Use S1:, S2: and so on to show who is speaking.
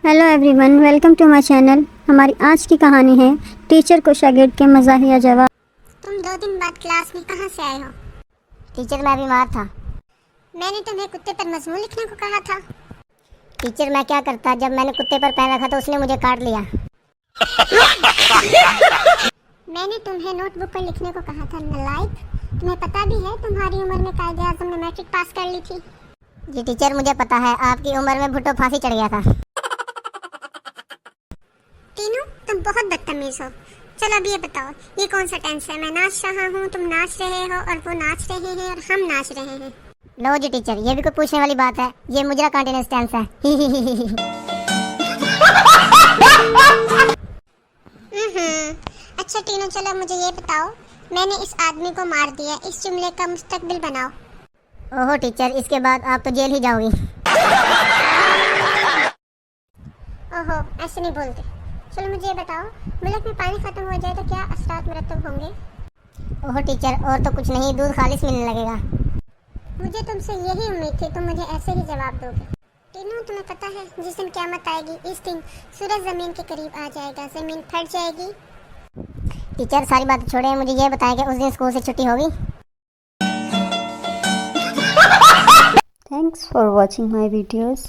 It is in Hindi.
S1: Hello everyone, welcome to my channel. हमारी आज की कहानी है टीचर को शागिर्द के मज़ाहिया जवाब।
S2: तुम 2 दिन बाद क्लास में कहाँ से आए हो?
S3: टीचर मैं बीमार था।
S2: मैंने तुम्हें कुत्ते पर मजमून लिखने को कहा था।
S3: टीचर मैं क्या करता, जब मैंने कुत्ते पर पैर रखा तो उसने मुझे काट लिया।
S2: मैंने तुम्हें नोटबुक पर लिखने को कहा था नालायक। तुम्हें पता भी है तुम्हारी उम्र में कायदे आज़म ने मैट्रिक पास कर ली थी।
S3: जी टीचर मुझे पता है, आपकी उम्र में भुट्टो फांसी चढ़ गया था।
S2: तीनों तुम बहुत बदतमीज हो। चलो अब ये बताओ, ये कौन सा टेंस है? मैं नाच रहा हूँ, तुम नाच रहे हो, और वो नाच रहे हैं और हम नाच रहे हैं।
S3: लो जी टीचर, ये भी कोई पूछने वाली बात है? ये मुजरा कंटीन्यूअस टेंस है।
S2: अच्छा तीनों, चलो मुझे ये बताओ, मैंने इस आदमी को मार दिया, इस जुमले का मुस्तकबिल बनाओ।
S3: ओहो टीचर, इसके बाद आप तो जेल ही जाओगी।
S2: ओहो, ऐसे नहीं बोलते। चलो मुझे ये बताओ, मुल्क में पानी खत्म हो जाए तो क्या असरात मुरतब होंगे?
S3: ओहो टीचर, और तो कुछ नहीं, दूध खालिस मिलने लगेगा।
S2: मुझे तुमसे यही उम्मीद थी, तुम मुझे ऐसे ही जवाब दोगे। तीनों तुम्हें पता है, जिस दिन क़यामत आएगी इस दिन सूरज ज़मीन के करीब आ जाएगा, ज़मीन फट जाएगी।
S3: टीचर सारी बातें छोड़े, मुझे ये बताएं कि उस दिन स्कूल से छुट्टी होगी?
S1: Thanks for watching my videos.